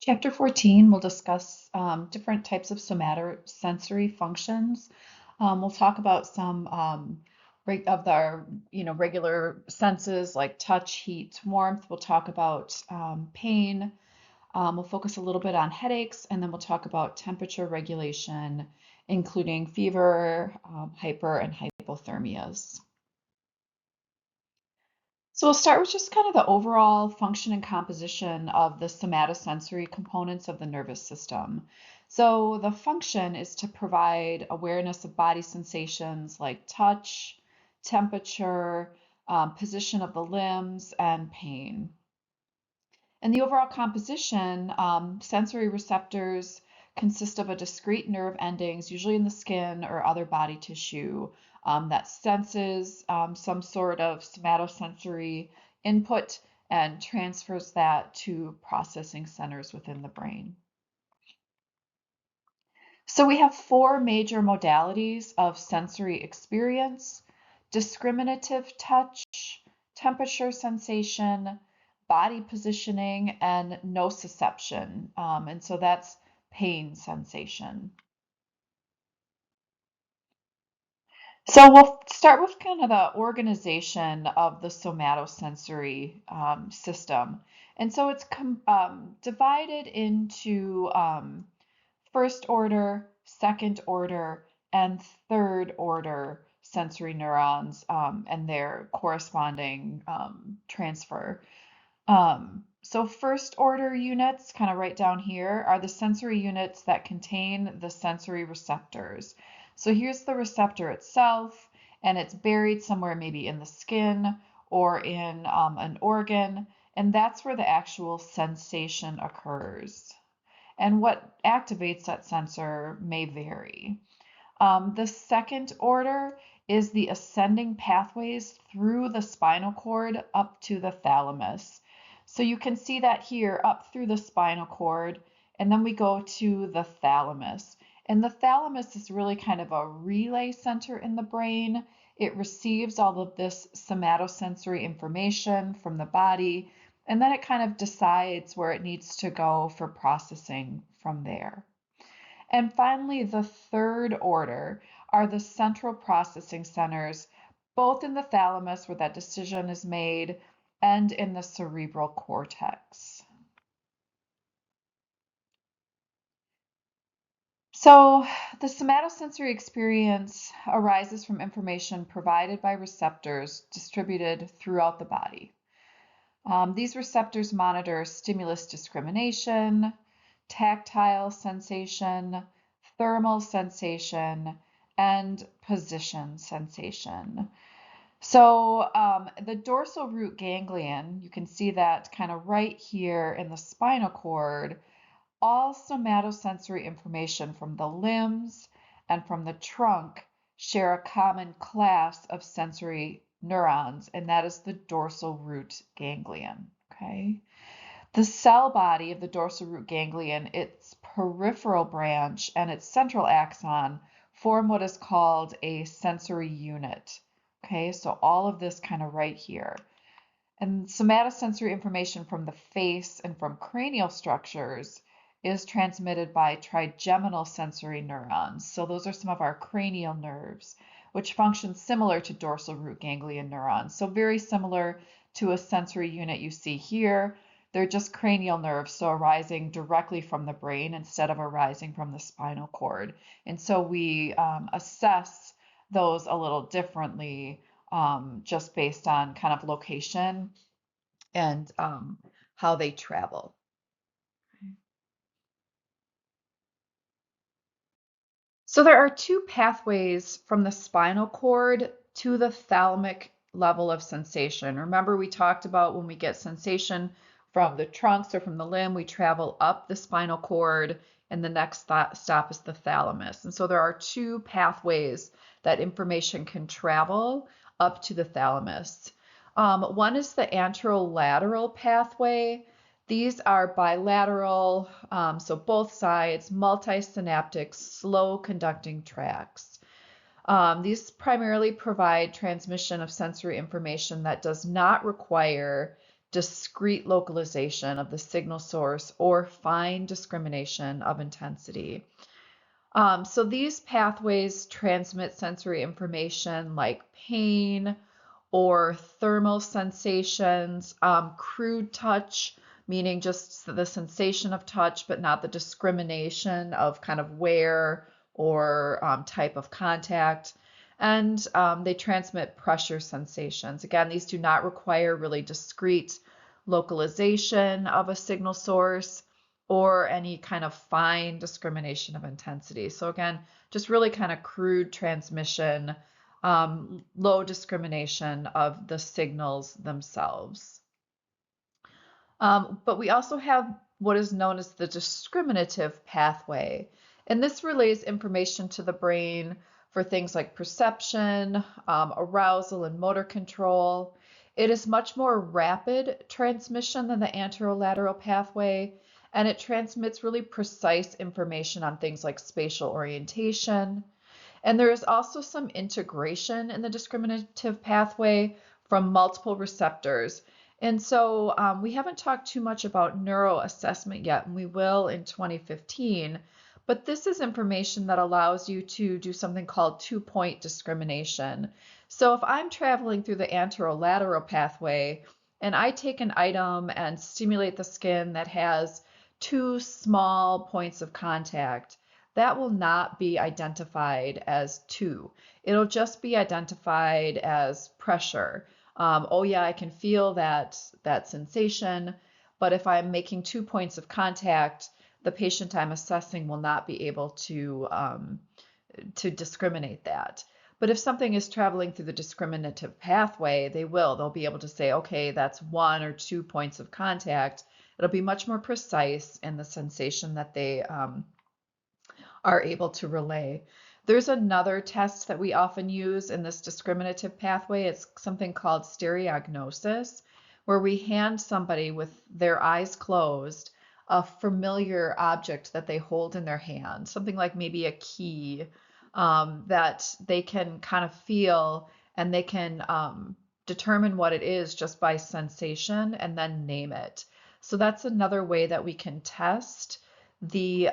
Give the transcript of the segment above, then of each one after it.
Chapter 14 will discuss different types of somatosensory functions. We'll talk about some of our regular senses like touch, heat, warmth. We'll talk about pain. We'll focus a little bit on headaches, and then we'll talk about temperature regulation, including fever, hyper, and hypothermias. So we'll start with just kind of the overall function and composition of the somatosensory components of the nervous system. So the function is to provide awareness of body sensations like touch, temperature, position of the limbs, and pain. And the overall composition, sensory receptors consist of a discrete nerve endings, usually in the skin or other body tissue, that senses some sort of somatosensory input and transfers that to processing centers within the brain. So we have four major modalities of sensory experience: discriminative touch, temperature sensation, body positioning, and nociception. And so that's pain sensation. So we'll start with kind of the organization of the somatosensory system. And so it's divided into first order, second order, and third order sensory neurons and their corresponding transfer. So first order units, kind of right down here, are the sensory units that contain the sensory receptors. So here's the receptor itself, and it's buried somewhere maybe in the skin or in an organ, and that's where the actual sensation occurs. And what activates that sensor may vary. The second order is the ascending pathways through the spinal cord up to the thalamus. So you can see that here up through the spinal cord, and then we go to the thalamus. And the thalamus is really kind of a relay center in the brain. It receives all of this somatosensory information from the body, and then it kind of decides where it needs to go for processing from there. And finally, the third order are the central processing centers, both in the thalamus where that decision is made and in the cerebral cortex. So the somatosensory experience arises from information provided by receptors distributed throughout the body. These receptors monitor stimulus discrimination, tactile sensation, thermal sensation, and position sensation. So the dorsal root ganglion, you can see that kind of right here in the spinal cord. All somatosensory information from the limbs and from the trunk share a common class of sensory neurons, and that is the dorsal root ganglion. Okay. The cell body of the dorsal root ganglion, its peripheral branch and its central axon form what is called a sensory unit. Okay, so all of this kind of right here. And somatosensory information from the face and from cranial structures is transmitted by trigeminal sensory neurons. So those are some of our cranial nerves, which function similar to dorsal root ganglion neurons. So very similar to a sensory unit you see here. They're just cranial nerves, so arising directly from the brain instead of arising from the spinal cord. And so we assess those a little differently just based on kind of location and how they travel. So there are two pathways from the spinal cord to the thalamic level of sensation. Remember, we talked about when we get sensation from the trunks or from the limb, we travel up the spinal cord, and the next stop is the thalamus. And so there are two pathways that information can travel up to the thalamus. One is the anterolateral pathway. These are bilateral, so both sides, multisynaptic, slow conducting tracts. These primarily provide transmission of sensory information that does not require discrete localization of the signal source, or fine discrimination of intensity. So these pathways transmit sensory information like pain or thermal sensations, crude touch, meaning just the sensation of touch, but not the discrimination of kind of wear or type of contact. And they transmit pressure sensations. Again, these do not require really discrete localization of a signal source or any kind of fine discrimination of intensity. So again, just really kind of crude transmission, low discrimination of the signals themselves. But we also have what is known as the discriminative pathway, and this relays information to the brain for things like perception, arousal, and motor control. It is much more rapid transmission than the anterolateral pathway, and it transmits really precise information on things like spatial orientation. And there is also some integration in the discriminative pathway from multiple receptors. And so we haven't talked too much about neuroassessment yet, and we will in 2015. But this is information that allows you to do something called two-point discrimination. So if I'm traveling through the anterolateral pathway and I take an item and stimulate the skin that has two small points of contact, that will not be identified as two. It'll just be identified as pressure. Oh yeah, I can feel that sensation, but if I'm making 2 points of contact, the patient I'm assessing will not be able to discriminate that. But if something is traveling through the discriminative pathway, they'll be able to say, okay, that's 1 or 2 points of contact. It'll be much more precise in the sensation that they are able to relay. There's another test that we often use in this discriminative pathway. It's something called stereognosis, where we hand somebody with their eyes closed a familiar object that they hold in their hand, something like maybe a key that they can kind of feel, and they can determine what it is just by sensation and then name it. So that's another way that we can test the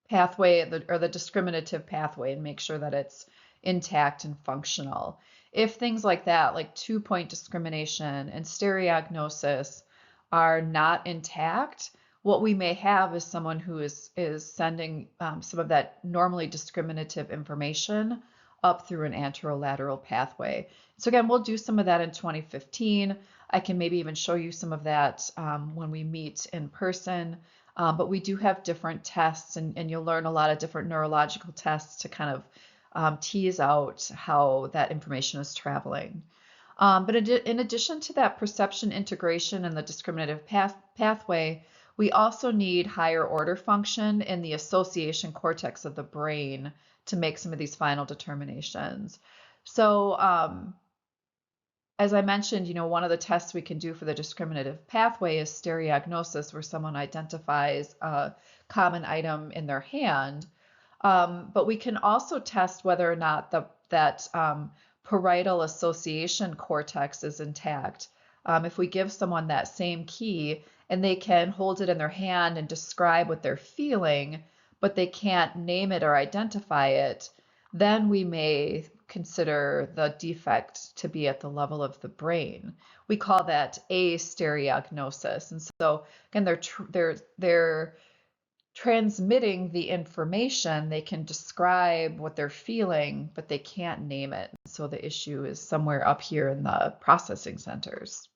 pathway or the discriminative pathway and make sure that it's intact and functional. If things like that, like 2-point discrimination and stereognosis, are not intact, what we may have is someone who is sending some of that normally discriminative information up through an anterolateral pathway. So again, we'll do some of that in 2015. I can maybe even show you some of that when we meet in person. But we do have different tests, and you'll learn a lot of different neurological tests to kind of tease out how that information is traveling. But in addition to that perception integration and the discriminative pathway, we also need higher order function in the association cortex of the brain to make some of these final determinations. So as I mentioned, one of the tests we can do for the discriminative pathway is stereognosis, where someone identifies a common item in their hand. But we can also test whether or not that parietal association cortex is intact. If we give someone that same key and they can hold it in their hand and describe what they're feeling, but they can't name it or identify it, then we may consider the defect to be at the level of the brain. We call that astereognosis. And so again, they're transmitting the information. They can describe what they're feeling, but they can't name it. So the issue is somewhere up here in the processing centers.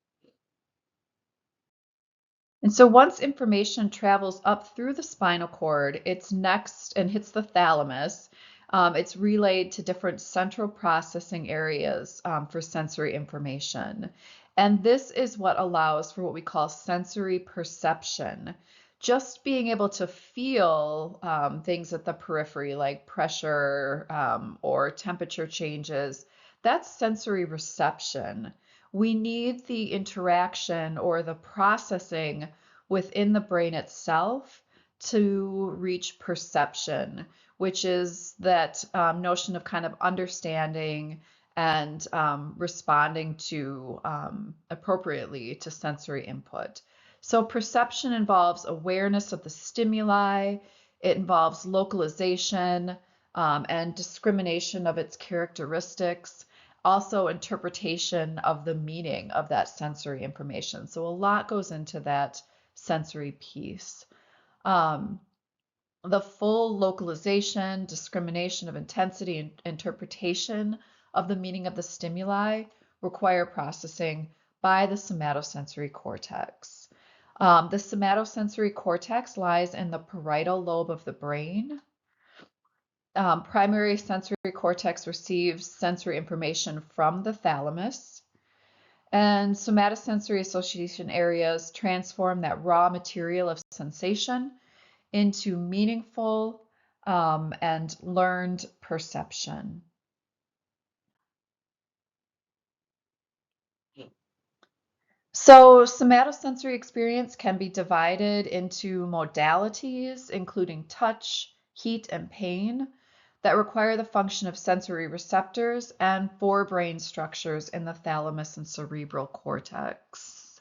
And so once information travels up through the spinal cord, it's next and hits the thalamus. It's relayed to different central processing areas for sensory information. And this is what allows for what we call sensory perception. Just being able to feel things at the periphery, like pressure or temperature changes, that's sensory reception. We need the interaction or the processing within the brain itself to reach perception, which is that notion of kind of understanding and responding to appropriately to sensory input. So perception involves awareness of the stimuli, it involves localization and discrimination of its characteristics, also interpretation of the meaning of that sensory information. So a lot goes into that sensory piece. Um, the full localization, discrimination of intensity, and interpretation of the meaning of the stimuli require processing by the somatosensory cortex. The somatosensory cortex lies in the parietal lobe of the brain. Primary sensory cortex receives sensory information from the thalamus, and somatosensory association areas transform that raw material of sensation into meaningful and learned perception. So somatosensory experience can be divided into modalities, including touch, heat, and pain, that require the function of sensory receptors and forebrain structures in the thalamus and cerebral cortex.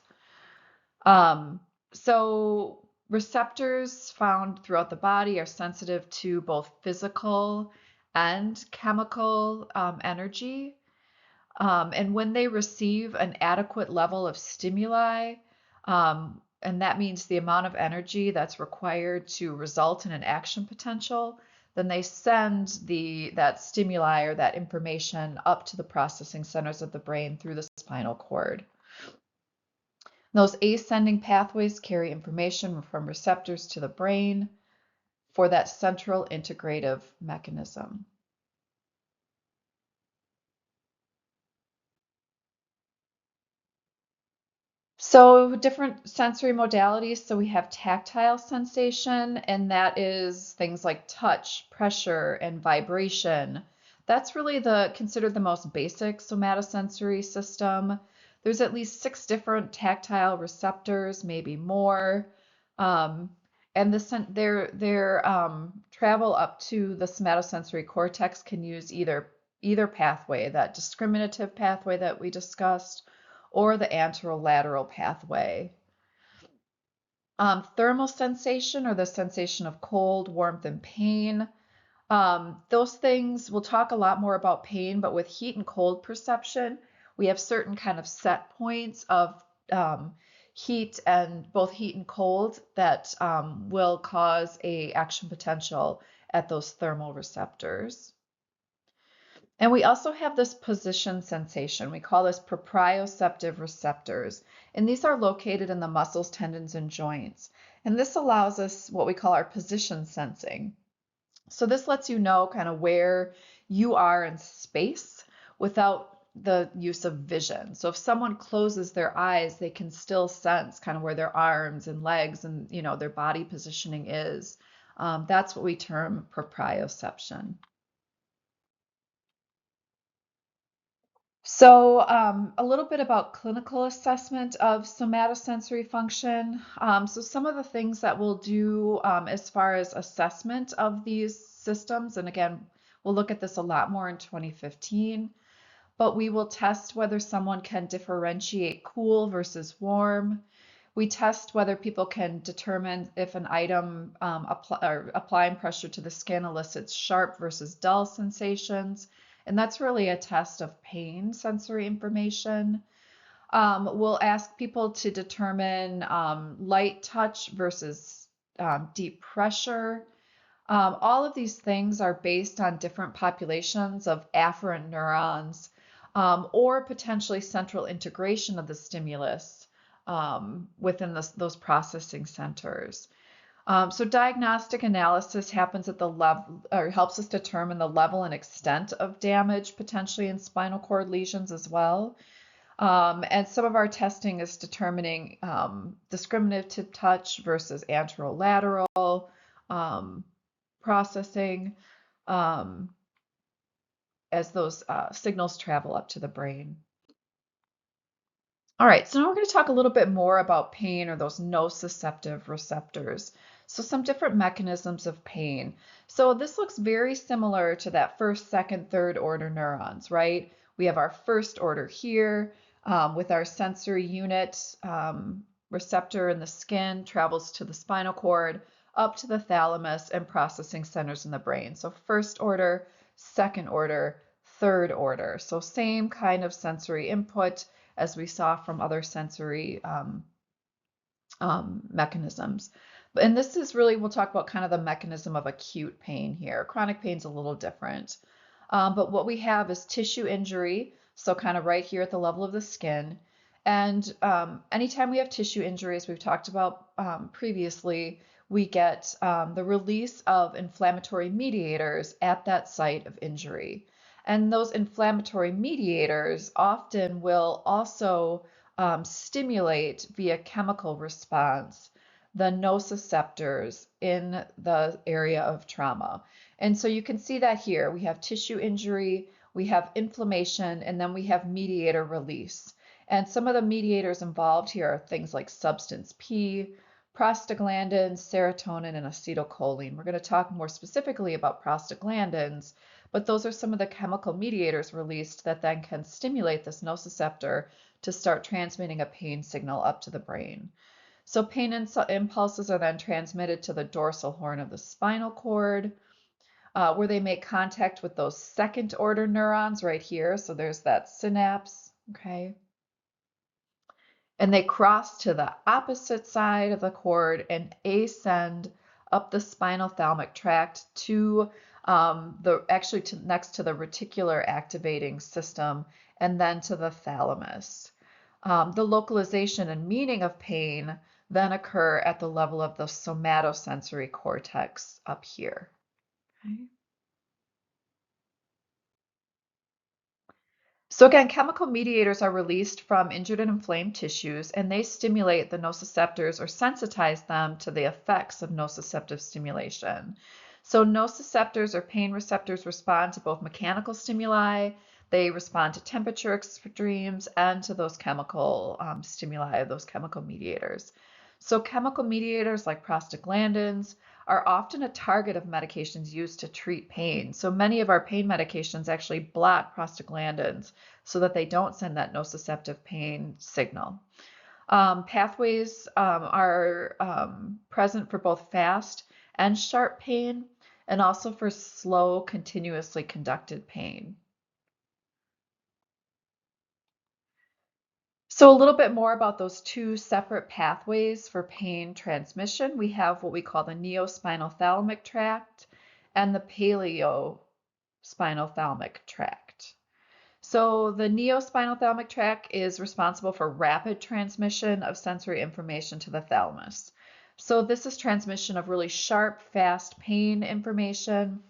So receptors found throughout the body are sensitive to both physical and chemical energy. And when they receive an adequate level of stimuli, and that means the amount of energy that's required to result in an action potential, then they send that stimuli or that information up to the processing centers of the brain through the spinal cord. Those ascending pathways carry information from receptors to the brain for that central integrative mechanism. So different sensory modalities. So we have tactile sensation, and that is things like touch, pressure, and vibration. That's really considered the most basic somatosensory system. There's at least 6 different tactile receptors, maybe more. Um, and their travel up to the somatosensory cortex can use either pathway, that discriminative pathway that we discussed, or the anterolateral pathway. Thermal sensation, or the sensation of cold, warmth, and pain. Those things, we'll talk a lot more about pain, but with heat and cold perception, we have certain kind of set points of heat, and both heat and cold, that will cause a action potential at those thermal receptors. And we also have this position sensation. We call this proprioceptive receptors. And these are located in the muscles, tendons, and joints. And this allows us what we call our position sensing. So this lets you know kind of where you are in space without the use of vision. So if someone closes their eyes, they can still sense kind of where their arms and legs and their body positioning is. That's what we term proprioception. So a little bit about clinical assessment of somatosensory function. So some of the things that we'll do as far as assessment of these systems, and again, we'll look at this a lot more in 2015, but we will test whether someone can differentiate cool versus warm. We test whether people can determine if an item applying pressure to the skin elicits sharp versus dull sensations. And that's really a test of pain sensory information. We'll ask people to determine light touch versus deep pressure. All of these things are based on different populations of afferent neurons, or potentially central integration of the stimulus within those processing centers. So diagnostic analysis happens at the level, or helps us determine the level and extent of damage potentially in spinal cord lesions as well. And some of our testing is determining discriminative touch versus anterolateral processing as those signals travel up to the brain. All right, so now we're going to talk a little bit more about pain, or those nociceptive receptors. So some different mechanisms of pain. So this looks very similar to that first, second, third order neurons, right? We have our first order here with our sensory unit receptor in the skin, travels to the spinal cord, up to the thalamus, and processing centers in the brain. So first order, second order, third order. So same kind of sensory input as we saw from other sensory mechanisms. And this is really, we'll talk about kind of the mechanism of acute pain here. Chronic pain is a little different. But what we have is tissue injury, so kind of right here at the level of the skin. And anytime we have tissue injuries, we've talked about previously, we get the release of inflammatory mediators at that site of injury. And those inflammatory mediators often will also stimulate via chemical response the nociceptors in the area of trauma. And so you can see that here. We have tissue injury, we have inflammation, and then we have mediator release. And some of the mediators involved here are things like substance P, prostaglandins, serotonin, and acetylcholine. We're going to talk more specifically about prostaglandins, but those are some of the chemical mediators released that then can stimulate this nociceptor to start transmitting a pain signal up to the brain. So pain impulses are then transmitted to the dorsal horn of the spinal cord, where they make contact with those second order neurons right here. So there's that synapse, okay? And they cross to the opposite side of the cord and ascend up the spinal thalamic tract to next to the reticular activating system and then to the thalamus. The localization and meaning of pain then occur at the level of the somatosensory cortex up here. Okay. So again, chemical mediators are released from injured and inflamed tissues, and they stimulate the nociceptors or sensitize them to the effects of nociceptive stimulation. So nociceptors or pain receptors respond to both mechanical stimuli, they respond to temperature extremes, and to those chemical stimuli, those chemical mediators. So chemical mediators like prostaglandins are often a target of medications used to treat pain. So many of our pain medications actually block prostaglandins so that they don't send that nociceptive pain signal. Pathways are present for both fast and sharp pain, and also for slow, continuously conducted pain. So a little bit more about those two separate pathways for pain transmission. We have what we call the neospinal thalamic tract and the paleospinal thalamic tract. So the neospinal thalamic tract is responsible for rapid transmission of sensory information to the thalamus. So this is transmission of really sharp, fast pain information.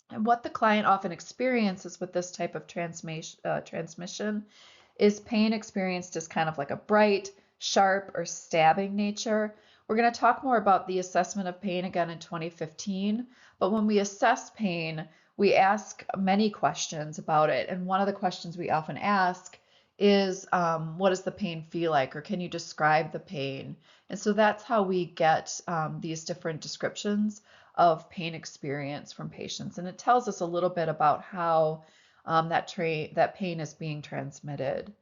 And what the client often experiences with this type of transmission is pain experienced as kind of like a bright, sharp, or stabbing nature. We're going to talk more about the assessment of pain again in 2015, but when we assess pain, we ask many questions about it. And one of the questions we often ask is, what does the pain feel like, or can you describe the pain? And so that's how we get these different descriptions of pain experience from patients. And it tells us a little bit about how that pain is being transmitted.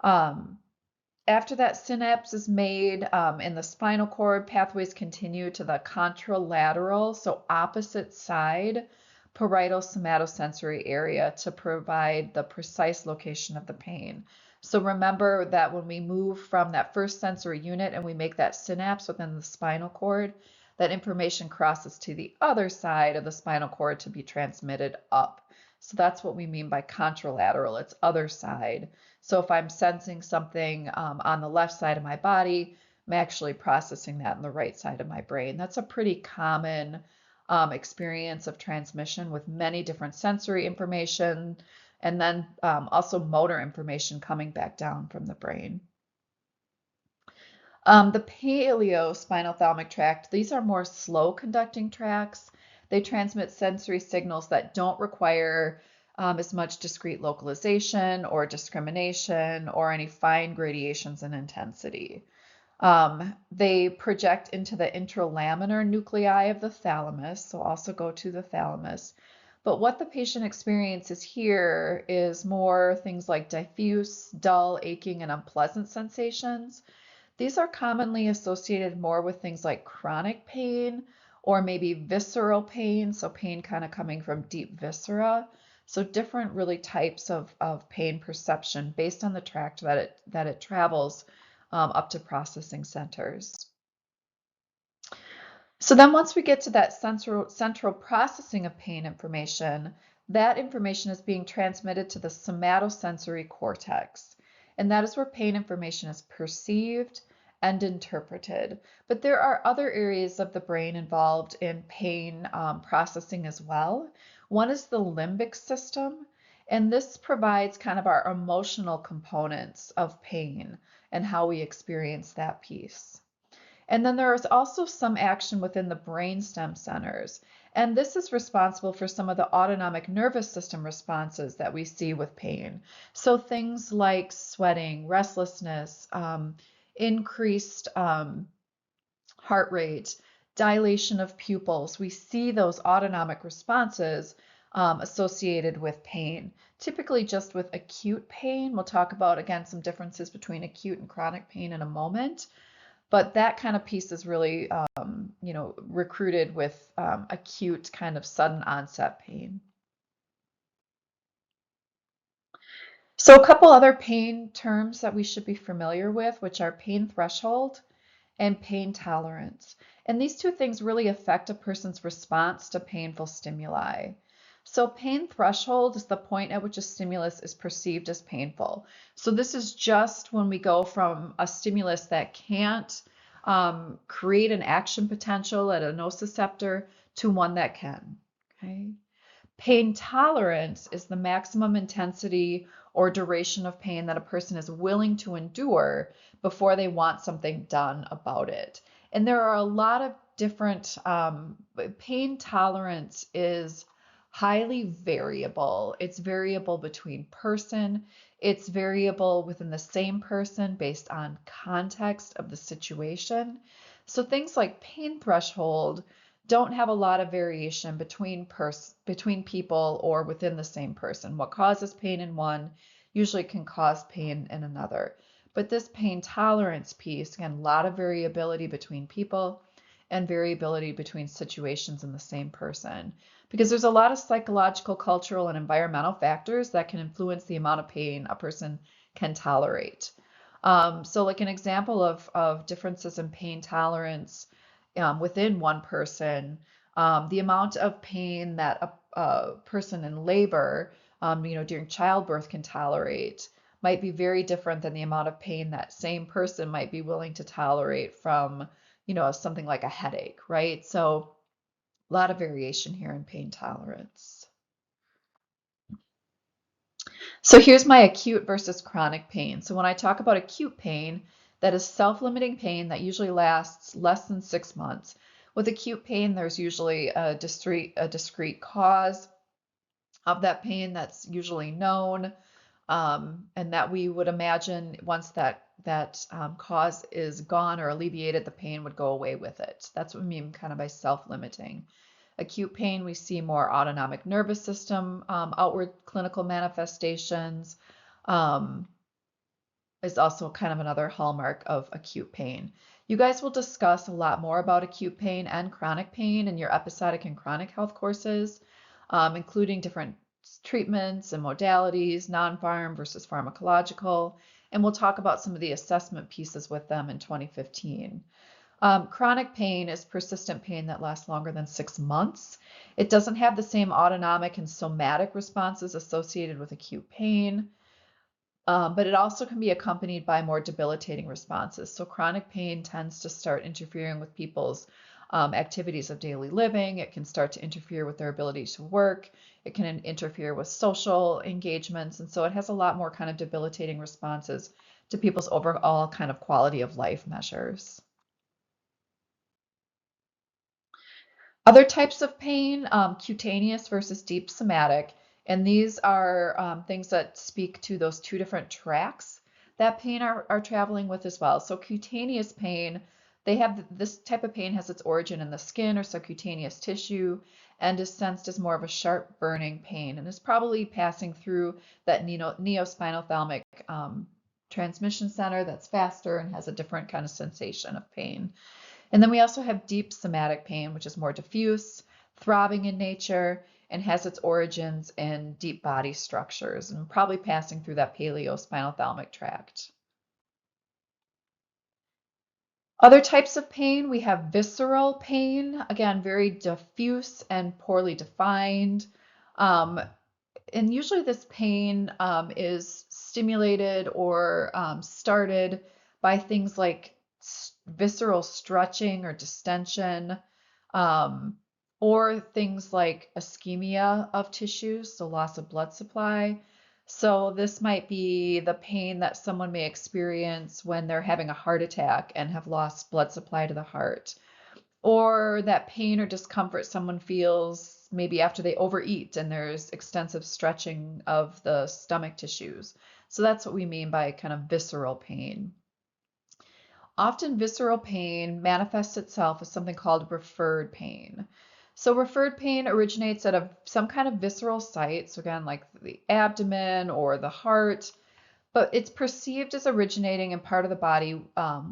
After that synapse is made in the spinal cord, pathways continue to the contralateral, so opposite side, parietal somatosensory area to provide the precise location of the pain. So remember that when we move from that first sensory unit and we make that synapse within the spinal cord, that information crosses to the other side of the spinal cord to be transmitted up. So that's what we mean by contralateral, it's other side. So if I'm sensing something on the left side of my body, I'm actually processing that on the right side of my brain. That's a pretty common experience of transmission with many different sensory information and then also motor information coming back down from the brain. The paleospinal thalamic tract, these are more slow conducting tracts. They transmit sensory signals that don't require as much discrete localization or discrimination or any fine gradations in intensity. They project into the intralaminar nuclei of the thalamus, so also go to the thalamus. But what the patient experiences here is more things like diffuse, dull, aching, and unpleasant sensations. These are commonly associated more with things like chronic pain or maybe visceral pain, so pain kind of coming from deep viscera. So different really types of pain perception based on the tract that it travels up to processing centers. So then once we get to that central processing of pain information, that information is being transmitted to the somatosensory cortex. And that is where pain information is perceived and interpreted. But there are other areas of the brain involved in pain processing as well. One is the limbic system, and this provides kind of our emotional components of pain and how we experience that piece. And then there is also some action within the brainstem centers. And this is responsible for some of the autonomic nervous system responses that we see with pain. So things like sweating, restlessness, increased heart rate, dilation of pupils. We see those autonomic responses associated with pain, typically just with acute pain. We'll talk about, again, some differences between acute and chronic pain in a moment. But that kind of piece is really, recruited with acute kind of sudden onset pain. So a couple other pain terms that we should be familiar with, which are pain threshold and pain tolerance. And these two things really affect a person's response to painful stimuli. So pain threshold is the point at which a stimulus is perceived as painful. So this is just when we go from a stimulus that can't create an action potential at a nociceptor to one that can. Okay. Pain tolerance is the maximum intensity or duration of pain that a person is willing to endure before they want something done about it. And there are a lot of different, pain tolerance is highly variable. It's variable between person. It's variable within the same person based on context of the situation. So things like pain threshold don't have a lot of variation between people or within the same person. What causes pain in one usually can cause pain in another. But this pain tolerance piece, again, a lot of variability between people and variability between situations in the same person. Because there's a lot of psychological, cultural, and environmental factors that can influence the amount of pain a person can tolerate. So like an example of differences in pain tolerance within one person, the amount of pain that a person in labor, during childbirth can tolerate might be very different than the amount of pain that same person might be willing to tolerate from, something like a headache, right? So a lot of variation here in pain tolerance. So here's my acute versus chronic pain. So when I talk about acute pain, that is self-limiting pain that usually lasts less than 6 months. With acute pain, there's usually a discrete cause of that pain that's usually known, and that we would imagine once that cause is gone or alleviated, the pain would go away with it. That's what we mean kind of by self-limiting. Acute pain, we see more autonomic nervous system outward clinical manifestations, is also kind of another hallmark of acute pain. You guys will discuss a lot more about acute pain and chronic pain in your episodic and chronic health courses, including different treatments and modalities, non-pharm versus pharmacological, and we'll talk about some of the assessment pieces with them in 2015. Chronic pain is persistent pain that lasts longer than 6 months. It doesn't have the same autonomic and somatic responses associated with acute pain, but it also can be accompanied by more debilitating responses. So chronic pain tends to start interfering with people's activities of daily living. It can start to interfere with their ability to work. It can interfere with social engagements. And so it has a lot more kind of debilitating responses to people's overall kind of quality of life measures. Other types of pain, cutaneous versus deep somatic, and these are things that speak to those two different tracks that pain are traveling with as well. So cutaneous pain, This type of pain has its origin in the skin or subcutaneous tissue and is sensed as more of a sharp burning pain and is probably passing through that neospinothalamic transmission center that's faster and has a different kind of sensation of pain. And then we also have deep somatic pain, which is more diffuse, throbbing in nature, and has its origins in deep body structures and probably passing through that paleospinothalamic tract. Other types of pain, we have visceral pain, again, very diffuse and poorly defined. Um, and usually this pain is stimulated or started by things like visceral stretching or distension, um, or things like ischemia of tissues, so loss of blood supply. So this might be the pain that someone may experience when they're having a heart attack and have lost blood supply to the heart, or that pain or discomfort someone feels maybe after they overeat and there's extensive stretching of the stomach tissues. So that's what we mean by kind of visceral pain. Often visceral pain manifests itself as something called referred pain. So referred pain originates at some kind of visceral site, so again, like the abdomen or the heart, but it's perceived as originating in part of the body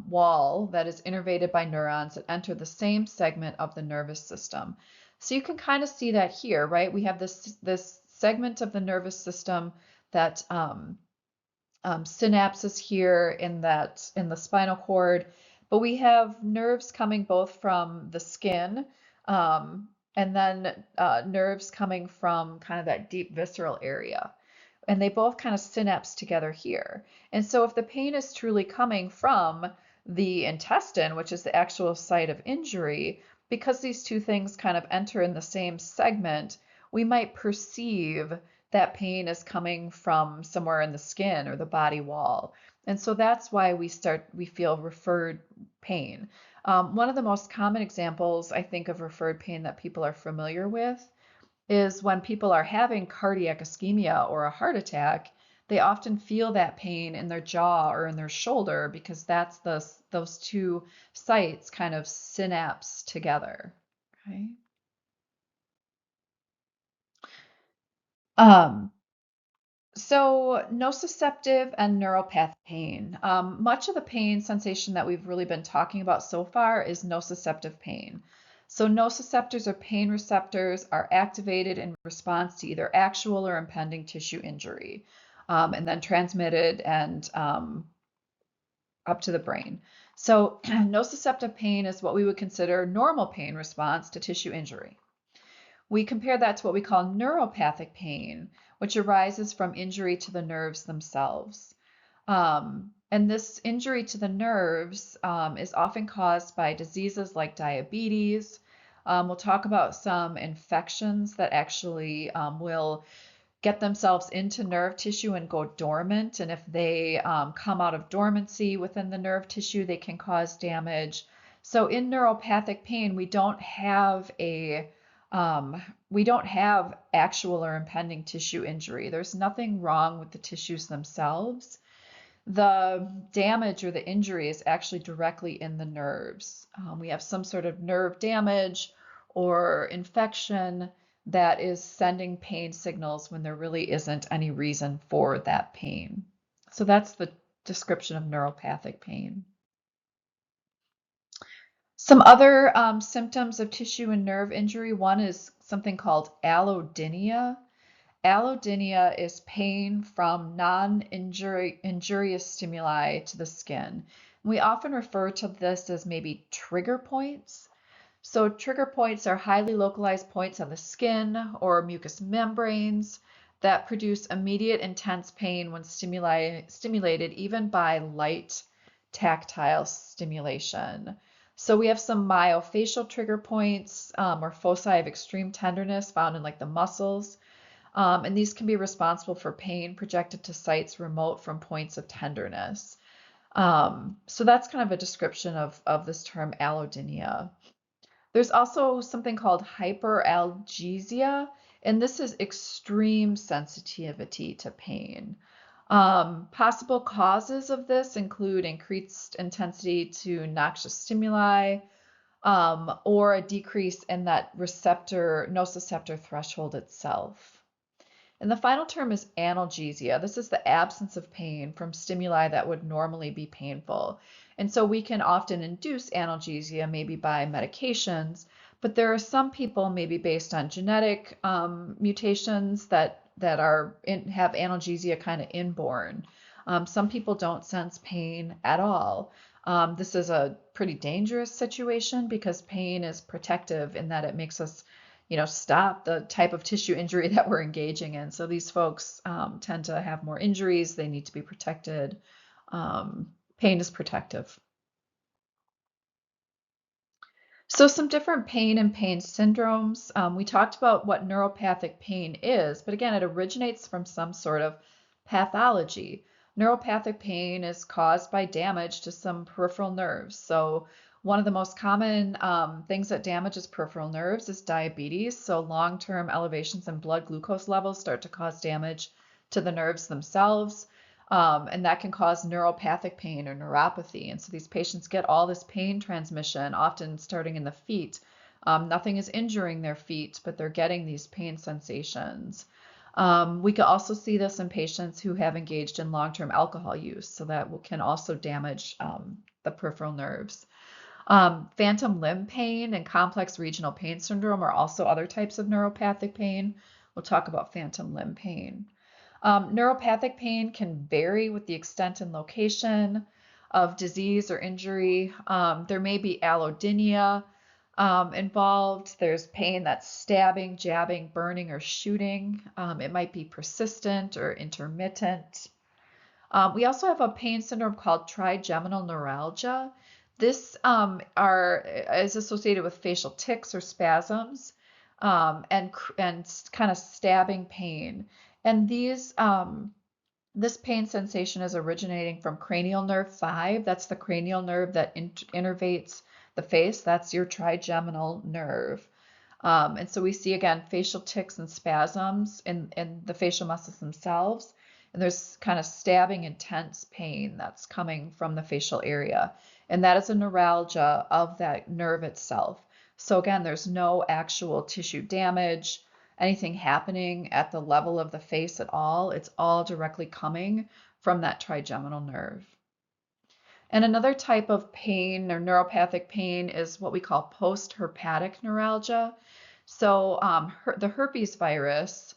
wall that is innervated by neurons that enter the same segment of the nervous system. So you can kind of see that here, right? We have this segment of the nervous system that synapses here in the spinal cord, but we have nerves coming both from the skin and then nerves coming from kind of that deep visceral area. And they both kind of synapse together here. And so if the pain is truly coming from the intestine, which is the actual site of injury, because these two things kind of enter in the same segment, we might perceive that pain is coming from somewhere in the skin or the body wall. And so that's why we feel referred pain. One of the most common examples, I think, of referred pain that people are familiar with is when people are having cardiac ischemia or a heart attack, they often feel that pain in their jaw or in their shoulder because that's those two sites kind of synapse together. Okay. Um, So nociceptive and neuropathic pain. Much of the pain sensation that we've really been talking about so far is nociceptive pain. So nociceptors or pain receptors are activated in response to either actual or impending tissue injury, and then transmitted and up to the brain. So nociceptive pain is what we would consider normal pain response to tissue injury. We compare that to what we call neuropathic pain, which arises from injury to the nerves themselves. And this injury to the nerves is often caused by diseases like diabetes. We'll talk about some infections that actually will get themselves into nerve tissue and go dormant. And if they come out of dormancy within the nerve tissue, they can cause damage. So in neuropathic pain, we don't have actual or impending tissue injury. There's nothing wrong with the tissues themselves. The damage or the injury is actually directly in the nerves. We have some sort of nerve damage or infection that is sending pain signals when there really isn't any reason for that pain. So that's the description of neuropathic pain. Some other symptoms of tissue and nerve injury, one is something called allodynia. Allodynia is pain from non-injurious stimuli to the skin. We often refer to this as maybe trigger points. So trigger points are highly localized points on the skin or mucous membranes that produce immediate intense pain when stimulated even by light tactile stimulation. So we have some myofascial trigger points or foci of extreme tenderness found in like the muscles. And these can be responsible for pain projected to sites remote from points of tenderness. So that's kind of a description of this term allodynia. There's also something called hyperalgesia, and this is extreme sensitivity to pain. Possible causes of this include increased intensity to noxious stimuli, or a decrease in that receptor, nociceptor threshold itself. And the final term is analgesia. This is the absence of pain from stimuli that would normally be painful. And so we can often induce analgesia, maybe by medications, but there are some people, maybe based on genetic mutations, that have analgesia kind of inborn. Some people don't sense pain at all. This is a pretty dangerous situation because pain is protective in that it makes us stop the type of tissue injury that we're engaging in. So these folks tend to have more injuries. They need to be protected. Pain is protective. So some different pain and pain syndromes. We talked about what neuropathic pain is, but again, it originates from some sort of pathology. Neuropathic pain is caused by damage to some peripheral nerves. So one of the most common things that damages peripheral nerves is diabetes. So long-term elevations in blood glucose levels start to cause damage to the nerves themselves. And that can cause neuropathic pain or neuropathy. And so these patients get all this pain transmission, often starting in the feet. Nothing is injuring their feet, but they're getting these pain sensations. We can also see this in patients who have engaged in long-term alcohol use, so that can also damage the peripheral nerves. Phantom limb pain and complex regional pain syndrome are also other types of neuropathic pain. We'll talk about phantom limb pain. Neuropathic pain can vary with the extent and location of disease or injury. There may be allodynia involved. There's pain that's stabbing, jabbing, burning, or shooting. It might be persistent or intermittent. We also have a pain syndrome called trigeminal neuralgia. This is associated with facial tics or spasms, and kind of stabbing pain. And this pain sensation is originating from cranial nerve 5. That's the cranial nerve that innervates the face. That's your trigeminal nerve. And so we see again facial tics and spasms in the facial muscles themselves. And there's kind of stabbing, intense pain that's coming from the facial area. And that is a neuralgia of that nerve itself. So again, there's no actual tissue damage, anything happening at the level of the face at all. It's all directly coming from that trigeminal nerve. And another type of pain or neuropathic pain is what we call post-herpetic neuralgia. So the herpes virus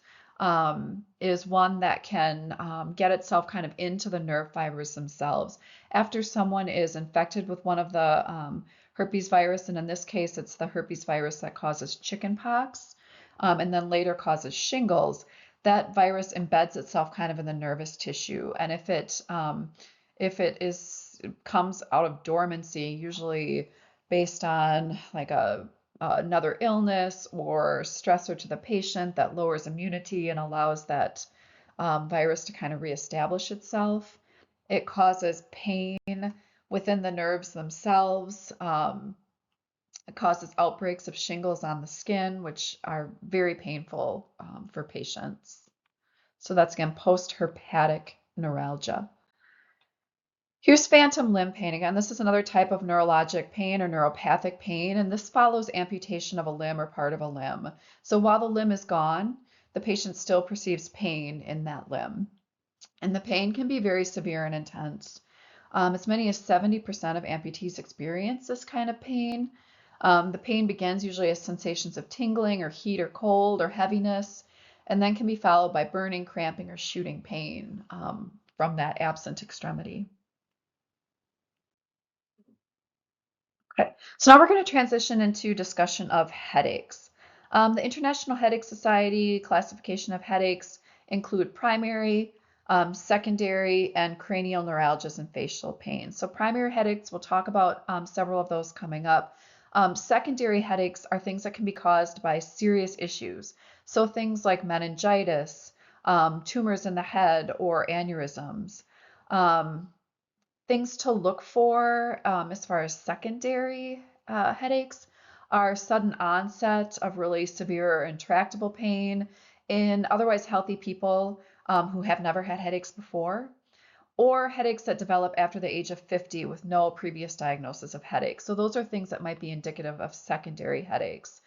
is one that can get itself kind of into the nerve fibers themselves. After someone is infected with one of the herpes virus, and in this case, it's the herpes virus that causes chickenpox, and then later causes shingles, that virus embeds itself kind of in the nervous tissue. And if it comes out of dormancy, usually based on like another illness or stressor to the patient that lowers immunity and allows that virus to kind of reestablish itself. It causes pain within the nerves themselves. It causes outbreaks of shingles on the skin, which are very painful for patients. So that's again post-herpetic neuralgia. Here's phantom limb pain. Again, this is another type of neurologic pain or neuropathic pain, and this follows amputation of a limb or part of a limb. So while the limb is gone, the patient still perceives pain in that limb. And the pain can be very severe and intense. As many as 70% of amputees experience this kind of pain. The pain begins usually as sensations of tingling or heat or cold or heaviness, and then can be followed by burning, cramping, or shooting pain from that absent extremity. Okay, so now we're going to transition into discussion of headaches. The International Headache Society classification of headaches include primary, secondary, and cranial neuralgias and facial pain. So primary headaches, we'll talk about several of those coming up. Secondary headaches are things that can be caused by serious issues. So things like meningitis, tumors in the head, or aneurysms. Things to look for as far as secondary headaches are sudden onset of really severe or intractable pain in otherwise healthy people. who have never had headaches before, or headaches that develop after the age of 50 with no previous diagnosis of headache. So those are things that might be indicative of secondary headaches.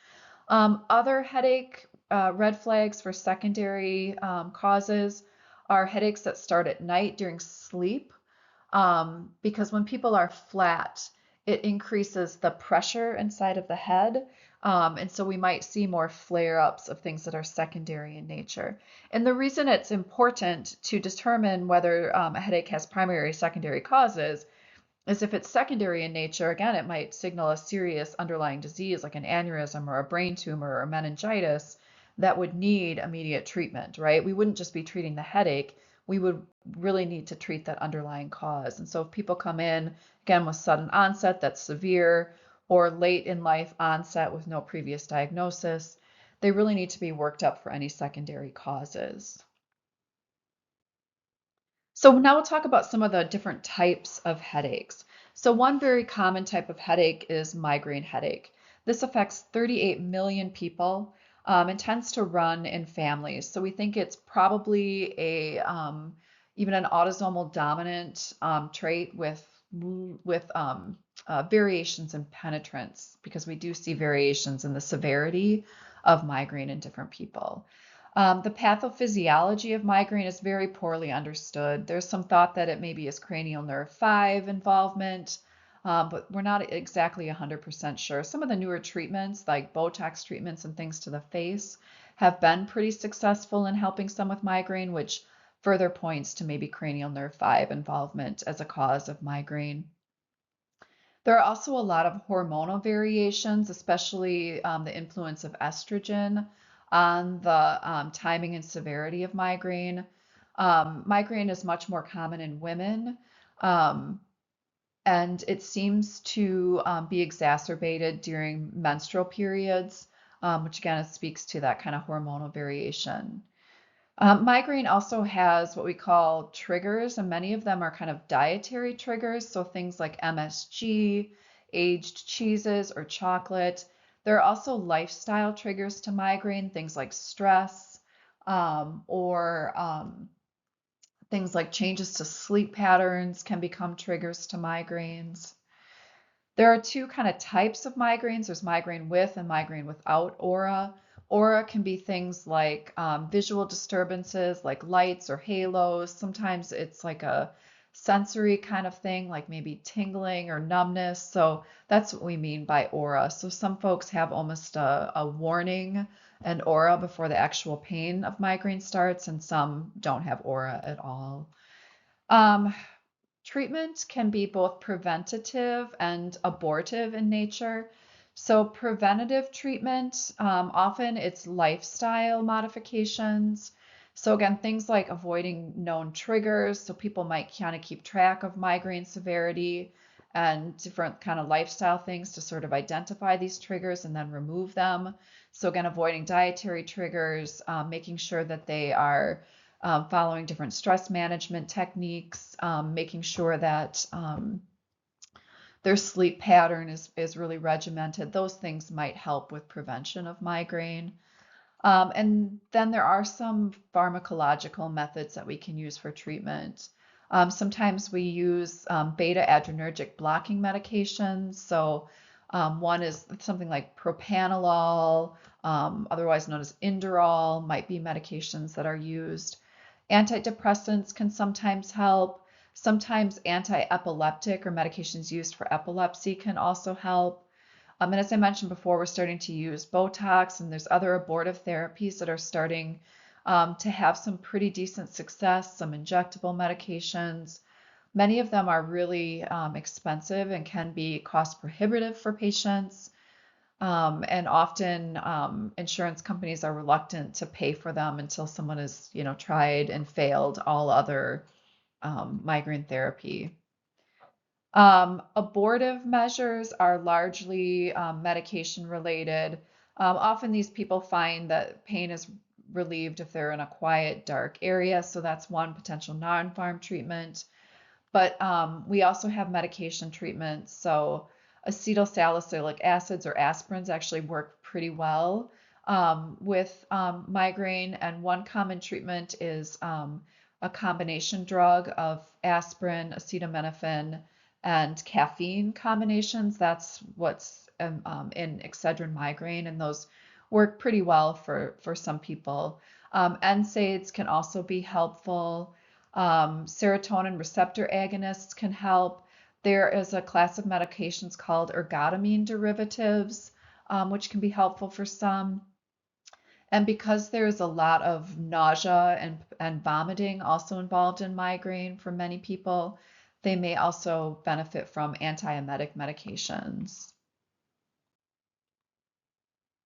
Other headache red flags for secondary causes are headaches that start at night during sleep, because when people are flat, it increases the pressure inside of the head. And so we might see more flare-ups of things that are secondary in nature. And the reason it's important to determine whether a headache has primary or secondary causes is if it's secondary in nature, again, it might signal a serious underlying disease like an aneurysm or a brain tumor or meningitis that would need immediate treatment, right? We wouldn't just be treating the headache, we would really need to treat that underlying cause. And so if people come in, again, with sudden onset that's severe or late in life onset with no previous diagnosis, they really need to be worked up for any secondary causes. So now we'll talk about some of the different types of headaches. So one very common type of headache is migraine headache. This affects 38 million people and tends to run in families. So we think it's probably even an autosomal dominant trait with variations in penetrance, because we do see variations in the severity of migraine in different people. The pathophysiology of migraine is very poorly understood. There's some thought that it maybe is cranial nerve 5 involvement, but we're not exactly 100% sure. Some of the newer treatments, like Botox treatments and things to the face, have been pretty successful in helping some with migraine, which further points to maybe cranial nerve 5 involvement as a cause of migraine. There are also a lot of hormonal variations, especially the influence of estrogen on the timing and severity of migraine. Migraine is much more common in women, um, and it seems to be exacerbated during menstrual periods, which again speaks to that kind of hormonal variation. Migraine also has what we call triggers, and many of them are kind of dietary triggers. So things like MSG, aged cheeses, or chocolate. There are also lifestyle triggers to migraine, things like stress, or things like changes to sleep patterns can become triggers to migraines. There are two kind of types of migraines. There's migraine with and migraine without aura. Aura can be things like visual disturbances, like lights or halos. Sometimes it's like a sensory kind of thing, like maybe tingling or numbness. So that's what we mean by aura. So some folks have almost a warning and aura before the actual pain of migraine starts, and some don't have aura at all. Um, Treatment can be both preventative and abortive in nature. So preventative treatment, often it's lifestyle modifications. So again, things like avoiding known triggers. So people might kind of keep track of migraine severity and different kind of lifestyle things to sort of identify these triggers and then remove them. So again, avoiding dietary triggers, making sure that they are following different stress management techniques, making sure that their sleep pattern is really regimented. Those things might help with prevention of migraine. And then there are some pharmacological methods that we can use for treatment. Sometimes we use beta adrenergic blocking medications. So one is something like propranolol, otherwise known as Inderal, might be medications that are used. Antidepressants can sometimes help. Sometimes anti-epileptic or medications used for epilepsy can also help. And as I mentioned before, we're starting to use Botox, and there's other abortive therapies that are starting to have some pretty decent success, some injectable medications. Many of them are really expensive and can be cost prohibitive for patients. And often insurance companies are reluctant to pay for them until someone has, tried and failed all other migraine therapy. Abortive measures are largely medication related. Often these people find that pain is relieved if they're in a quiet, dark area. So that's one potential non-pharm treatment. But we also have medication treatments. So acetylsalicylic acids or aspirins actually work pretty well with migraine, and one common treatment is a combination drug of aspirin, acetaminophen, and caffeine combinations. That's what's in Excedrin migraine, and those work pretty well for some people. NSAIDs can also be helpful. Serotonin receptor agonists can help. There is a class of medications called ergotamine derivatives, which can be helpful for some. And because there's a lot of nausea and vomiting also involved in migraine for many people, they may also benefit from antiemetic medications.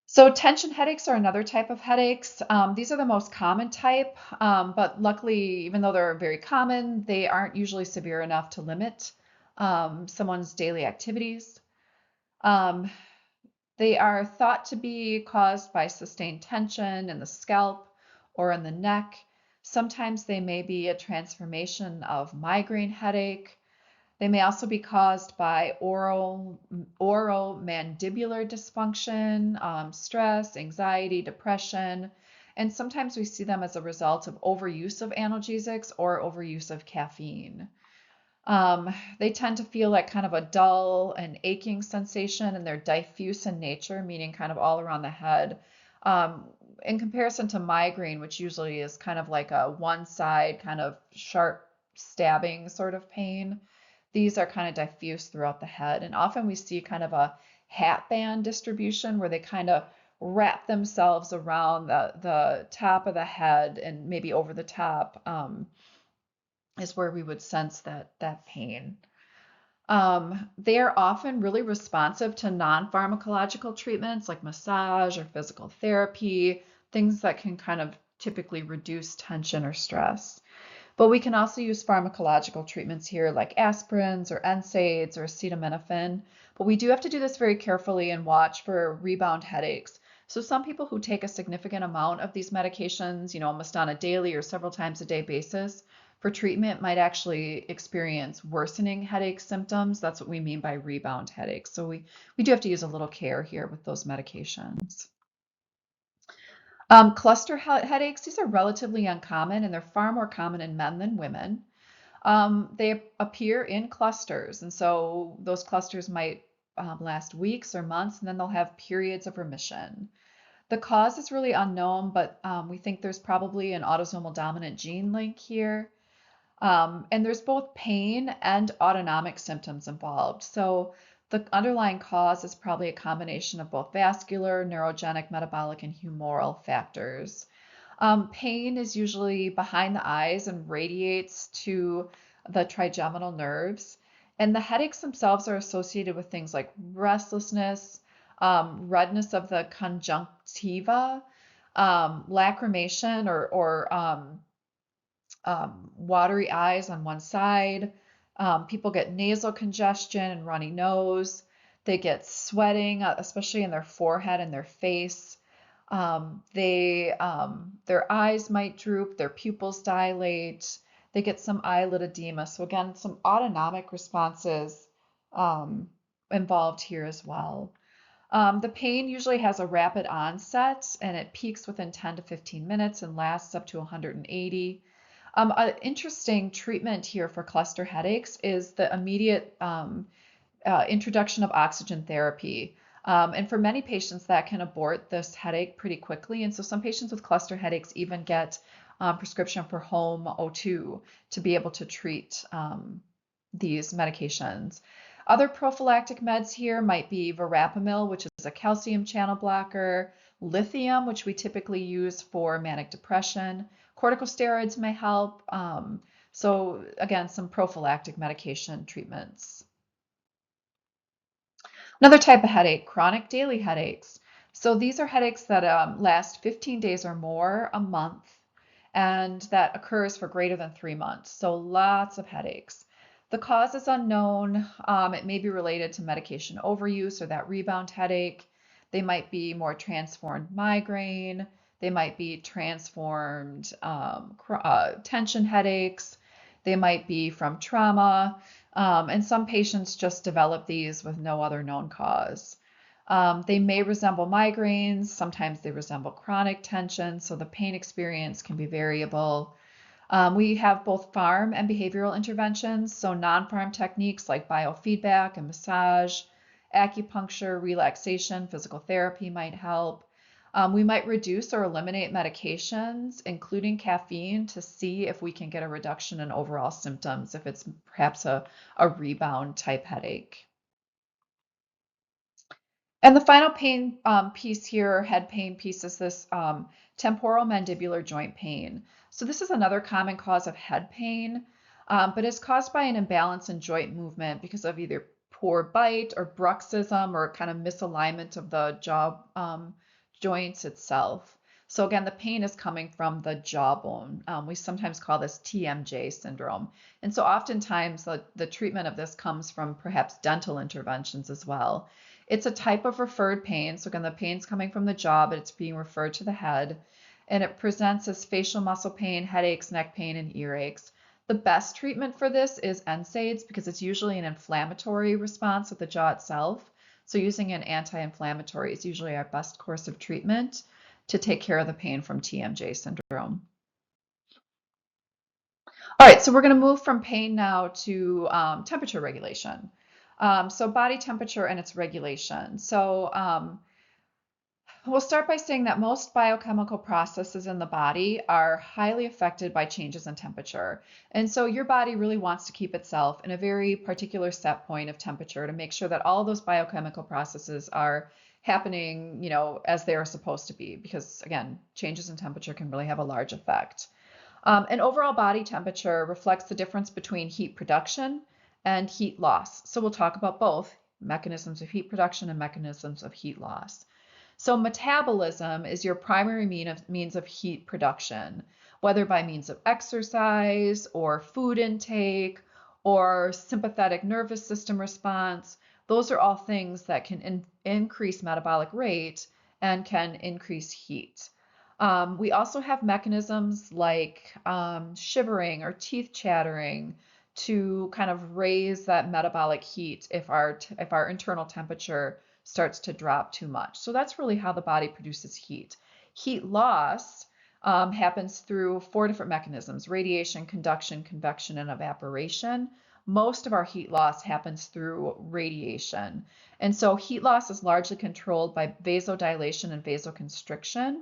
So tension headaches are another type of headaches. These are the most common type, but luckily, even though they're very common, they aren't usually severe enough to limit someone's daily activities. Um, They are thought to be caused by sustained tension in the scalp or in the neck. Sometimes they may be a transformation of migraine headache. They may also be caused by oromandibular dysfunction, stress, anxiety, depression, and sometimes we see them as a result of overuse of analgesics or overuse of caffeine. They tend to feel like kind of a dull and aching sensation, and they're diffuse in nature, meaning kind of all around the head. Um, in comparison to migraine, which usually is kind of like a one side kind of sharp stabbing sort of pain, these are kind of diffuse throughout the head. And often we see kind of a hat band distribution where they kind of wrap themselves around the top of the head and maybe over the top. Is where we would sense that pain. They are often really responsive to non-pharmacological treatments like massage or physical therapy, things that can kind of typically reduce tension or stress. But we can also use pharmacological treatments here like aspirins or NSAIDs or acetaminophen. But we do have to do this very carefully and watch for rebound headaches. So some people who take a significant amount of these medications, almost on a daily or several times a day basis for treatment might actually experience worsening headache symptoms. That's what we mean by rebound headaches. So we do have to use a little care here with those medications. Cluster headaches, these are relatively uncommon and they're far more common in men than women. They appear in clusters, and so those clusters might last weeks or months, and then they'll have periods of remission. The cause is really unknown, but we think there's probably an autosomal dominant gene link here. And there's both pain and autonomic symptoms involved. So the underlying cause is probably a combination of both vascular, neurogenic, metabolic, and humoral factors. Pain is usually behind the eyes and radiates to the trigeminal nerves. And the headaches themselves are associated with things like restlessness, redness of the conjunctiva, lacrimation or watery eyes on one side. People get nasal congestion and runny nose. They get sweating, especially in their forehead and their face. Their eyes might droop, their pupils dilate. They get some eyelid edema. So again, some autonomic responses um, involved here as well. The pain usually has a rapid onset and it peaks within 10 to 15 minutes and lasts up to 180. An interesting treatment here for cluster headaches is the immediate introduction of oxygen therapy. And for many patients, that can abort this headache pretty quickly. And so some patients with cluster headaches even get prescription for home O2 to be able to treat these medications. Other prophylactic meds here might be verapamil, which is a calcium channel blocker, lithium, which we typically use for manic depression. Corticosteroids may help. So again, some prophylactic medication treatments. Another type of headache, chronic daily headaches. So these are headaches that last 15 days or more, a month, and that occurs for greater than 3 months. So lots of headaches. The cause is unknown. It may be related to medication overuse or that rebound headache. They might be more transformed migraine. They might be transformed tension headaches. They might be from trauma. And some patients just develop these with no other known cause. They may resemble migraines. Sometimes they resemble chronic tension, so the pain experience can be variable. We have both farm and behavioral interventions, so non-farm techniques like biofeedback and massage, acupuncture, relaxation, physical therapy might help. We might reduce or eliminate medications, including caffeine, to see if we can get a reduction in overall symptoms if it's perhaps a rebound type headache. And the final pain piece here, head pain piece, is this temporal mandibular joint pain. So this is another common cause of head pain, but it's caused by an imbalance in joint movement because of either poor bite or bruxism or kind of misalignment of the jaw joints itself. So again, the pain is coming from the jawbone. We sometimes call this TMJ syndrome. And so oftentimes the treatment of this comes from perhaps dental interventions as well. It's a type of referred pain. So again, the pain's coming from the jaw, but it's being referred to the head. And it presents as facial muscle pain, headaches, neck pain, and earaches. The best treatment for this is NSAIDs because it's usually an inflammatory response of the jaw itself. So using an anti-inflammatory is usually our best course of treatment to take care of the pain from TMJ syndrome. All right, so we're going to move from pain now to temperature regulation. So body temperature and its regulation. So we'll start by saying that most biochemical processes in the body are highly affected by changes in temperature. And so your body really wants to keep itself in a very particular set point of temperature to make sure that all of those biochemical processes are happening, as they are supposed to be, because again, changes in temperature can really have a large effect. And overall body temperature reflects the difference between heat production and heat loss. So we'll talk about both mechanisms of heat production and mechanisms of heat loss. So metabolism is your primary means of heat production, whether by means of exercise or food intake or sympathetic nervous system response. Those are all things that can increase metabolic rate and can increase heat. We also have mechanisms like shivering or teeth chattering to kind of raise that metabolic heat if our internal temperature starts to drop too much. So that's really how the body produces heat. Heat loss happens through 4 different mechanisms: radiation, conduction, convection, and evaporation. Most of our heat loss happens through radiation. And so heat loss is largely controlled by vasodilation and vasoconstriction.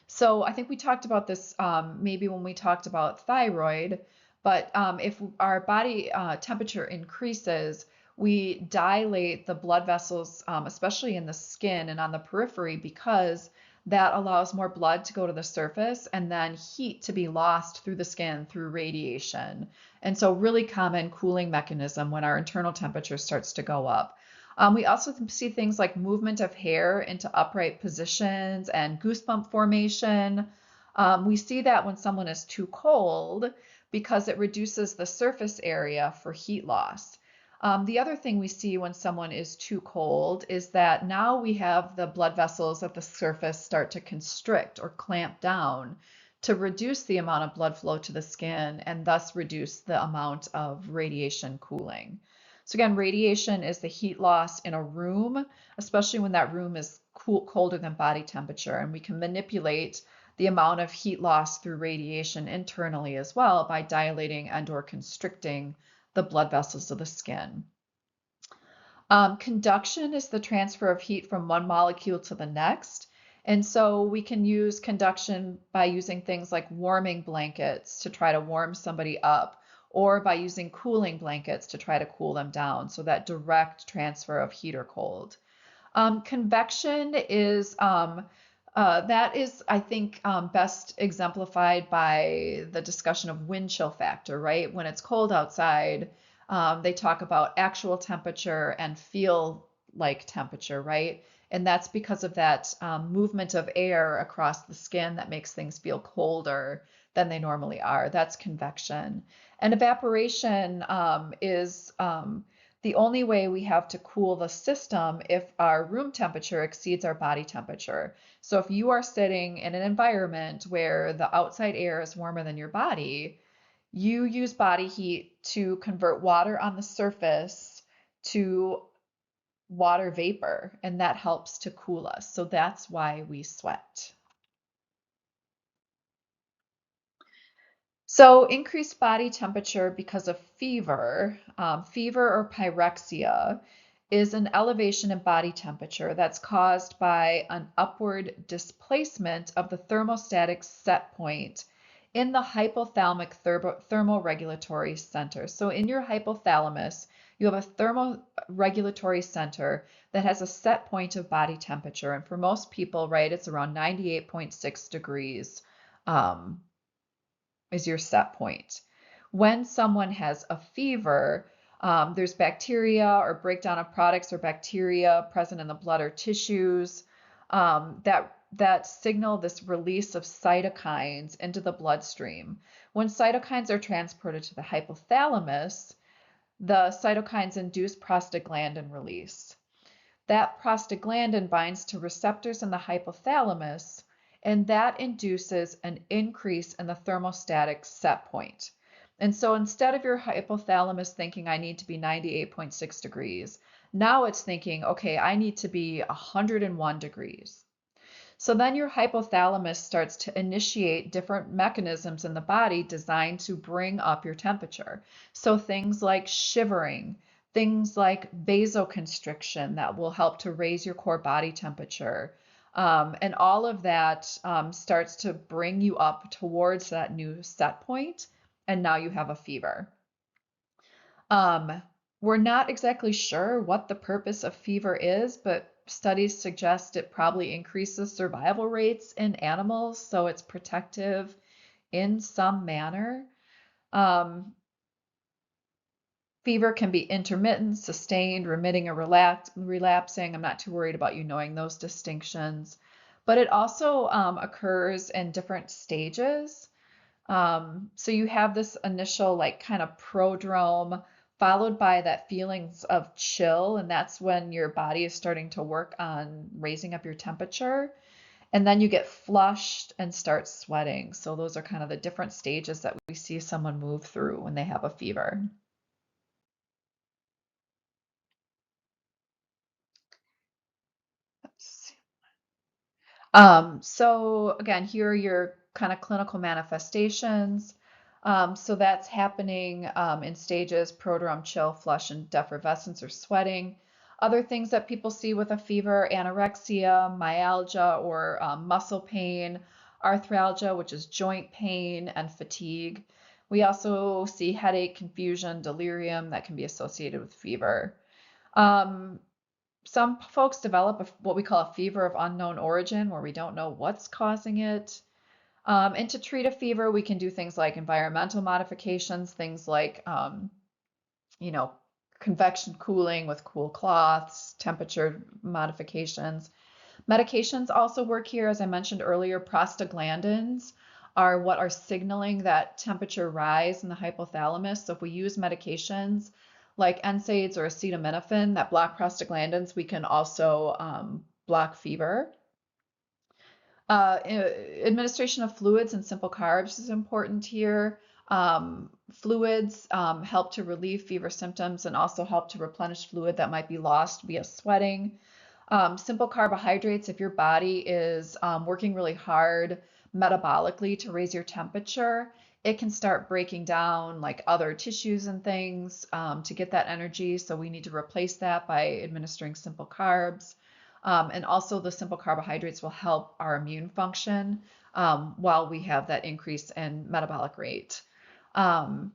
So I think we talked about this maybe when we talked about thyroid, but if our body temperature increases, we dilate the blood vessels, especially in the skin and on the periphery, because that allows more blood to go to the surface and then heat to be lost through the skin through radiation. And so really common cooling mechanism when our internal temperature starts to go up. We also see things like movement of hair into upright positions and goosebump formation. We see that when someone is too cold because it reduces the surface area for heat loss. The other thing we see when someone is too cold is that now we have the blood vessels at the surface start to constrict or clamp down to reduce the amount of blood flow to the skin and thus reduce the amount of radiation cooling. So again, radiation is the heat loss in a room, especially when that room is colder than body temperature. And we can manipulate the amount of heat loss through radiation internally as well by dilating and or constricting the blood vessels of the skin. Conduction is the transfer of heat from one molecule to the next. And so we can use conduction by using things like warming blankets to try to warm somebody up, or by using cooling blankets to try to cool them down. So that direct transfer of heat or cold. Convection is I think, best exemplified by the discussion of wind chill factor, right? When it's cold outside, they talk about actual temperature and feel like temperature, right? And that's because of that movement of air across the skin that makes things feel colder than they normally are. That's convection. And evaporation is the only way we have to cool the system if our room temperature exceeds our body temperature. So if you are sitting in an environment where the outside air is warmer than your body, you use body heat to convert water on the surface to water vapor, and that helps to cool us. So that's why we sweat. So increased body temperature because of fever, fever or pyrexia is an elevation in body temperature that's caused by an upward displacement of the thermostatic set point in the hypothalamic thermoregulatory center. So in your hypothalamus, you have a thermoregulatory center that has a set point of body temperature. And for most people, right, it's around 98.6 degrees. Is your set point. When someone has a fever, there's bacteria or breakdown of products or bacteria present in the blood or tissues that signal this release of cytokines into the bloodstream. When cytokines are transported to the hypothalamus, the cytokines induce prostaglandin release. That prostaglandin binds to receptors in the hypothalamus, and that induces an increase in the thermostatic set point. And so instead of your hypothalamus thinking, I need to be 98.6 degrees, now it's thinking, okay, I need to be 101 degrees. So then your hypothalamus starts to initiate different mechanisms in the body designed to bring up your temperature. So things like shivering, things like vasoconstriction that will help to raise your core body temperature. And all of that starts to bring you up towards that new set point, and now you have a fever. We're not exactly sure what the purpose of fever is, but studies suggest it probably increases survival rates in animals, so it's protective in some manner. Um, Fever can be intermittent, sustained, remitting, or relapsing. I'm not too worried about you knowing those distinctions. But it also occurs in different stages. So you have this initial like kind of prodrome followed by that feelings of chill, and that's when your body is starting to work on raising up your temperature. And then you get flushed and start sweating. So those are kind of the different stages that we see someone move through when they have a fever. Let's so again, here are your kind of clinical manifestations. So that's happening in stages, prodrome, chill, flush, and defervescence or sweating. Other things that people see with a fever, anorexia, myalgia or muscle pain, arthralgia, which is joint pain, and fatigue. We also see headache, confusion, delirium that can be associated with fever. Um, some folks develop what we call a fever of unknown origin, where we don't know what's causing it. And to treat a fever, we can do things like environmental modifications, things like, you know, convection cooling with cool cloths, temperature modifications. Medications also work here. As I mentioned earlier, prostaglandins are what are signaling that temperature rise in the hypothalamus. So if we use medications like NSAIDs or acetaminophen that block prostaglandins, we can also block fever. Administration of fluids and simple carbs is important here. Fluids help to relieve fever symptoms and also help to replenish fluid that might be lost via sweating. Simple carbohydrates, if your body is working really hard metabolically to raise your temperature, it can start breaking down like other tissues and things to get that energy. So we need to replace that by administering simple carbs. And also the simple carbohydrates will help our immune function while we have that increase in metabolic rate. Um,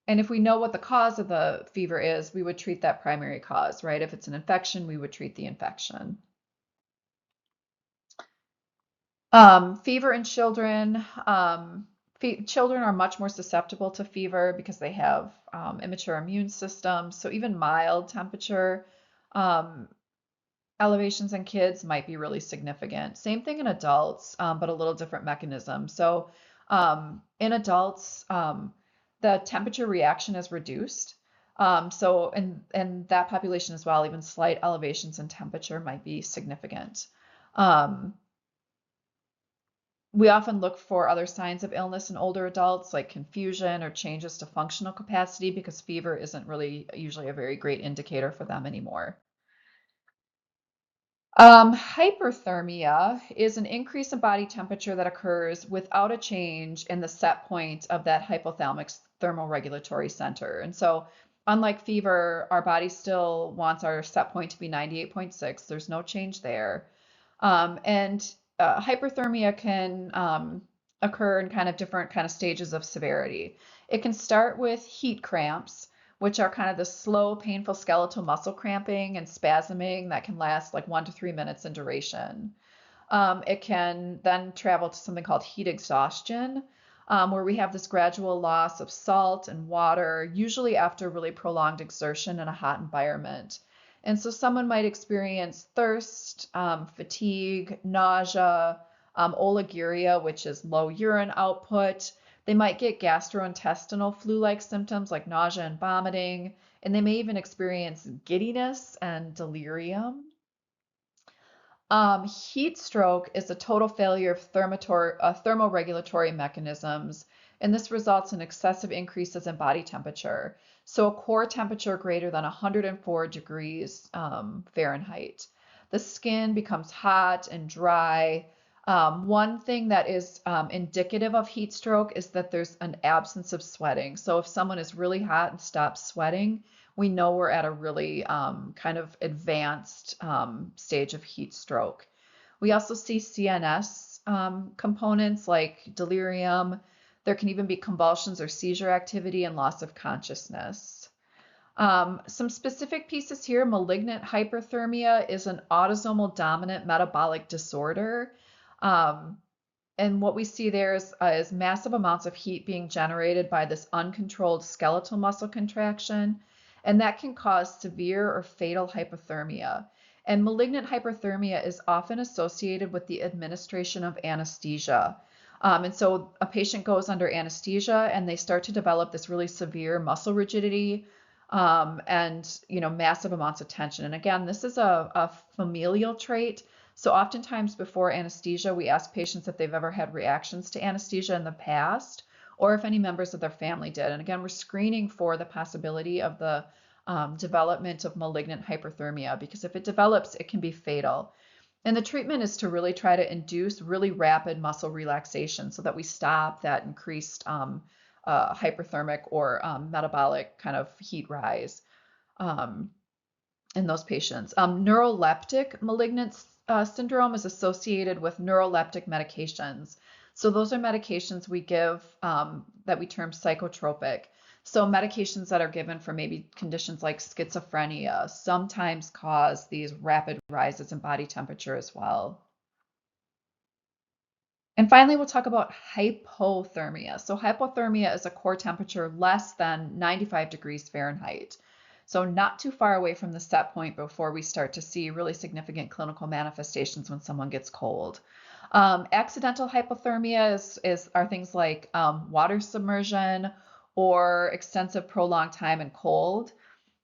and if we know what the cause of the fever is, we would treat that primary cause, right? If it's an infection, we would treat the infection. Fever in children. Children are much more susceptible to fever because they have immature immune systems. So even mild temperature um, elevations in kids might be really significant. Same thing in adults, but a little different mechanism. So in adults, the temperature reaction is reduced. So in that population as well, even slight elevations in temperature might be significant. Um, we often look for other signs of illness in older adults, like confusion or changes to functional capacity, because fever isn't really usually a very great indicator for them anymore. Hyperthermia is an increase in body temperature that occurs without a change in the set point of that hypothalamic thermoregulatory center. And so, unlike fever, our body still wants our set point to be 98.6. There's no change there. And hyperthermia can occur in kind of different kind of stages of severity. It can start with heat cramps, which are kind of the slow, painful skeletal muscle cramping and spasming that can last like 1 to 3 minutes in duration. It can then travel to something called heat exhaustion, where we have this gradual loss of salt and water, usually after really prolonged exertion in a hot environment. And so someone might experience thirst, fatigue, nausea, oliguria, which is low urine output. They might get gastrointestinal flu-like symptoms like nausea and vomiting, and they may even experience giddiness and delirium. Heat stroke is a total failure of thermoregulatory mechanisms, and this results in excessive increases in body temperature. So a core temperature greater than 104 degrees Fahrenheit. The skin becomes hot and dry. One thing that is indicative of heat stroke is that there's an absence of sweating. So if someone is really hot and stops sweating, we know we're at a really kind of advanced stage of heat stroke. We also see CNS components like delirium. There can even be convulsions or seizure activity and loss of consciousness. Some specific pieces here: malignant hyperthermia is an autosomal dominant metabolic disorder. Um, and what we see there is massive amounts of heat being generated by this uncontrolled skeletal muscle contraction, and that can cause severe or fatal hypothermia. And malignant hyperthermia is often associated with the administration of anesthesia. And so a patient goes under anesthesia and they start to develop this really severe muscle rigidity, and massive amounts of tension. And again, this is a familial trait. So oftentimes before anesthesia, we ask patients if they've ever had reactions to anesthesia in the past, or if any members of their family did. And again, we're screening for the possibility of the development of malignant hyperthermia, because if it develops, it can be fatal. And the treatment is to really try to induce really rapid muscle relaxation so that we stop that increased hyperthermic or metabolic kind of heat rise in those patients. Neuroleptic malignant syndrome is associated with neuroleptic medications. So those are medications we give that we term psychotropic. So medications that are given for maybe conditions like schizophrenia sometimes cause these rapid rises in body temperature as well. And finally, we'll talk about hypothermia. So hypothermia is a core temperature less than 95 degrees Fahrenheit. So not too far away from the set point before we start to see really significant clinical manifestations when someone gets cold. Accidental hypothermia are things like water submersion or extensive prolonged time in cold.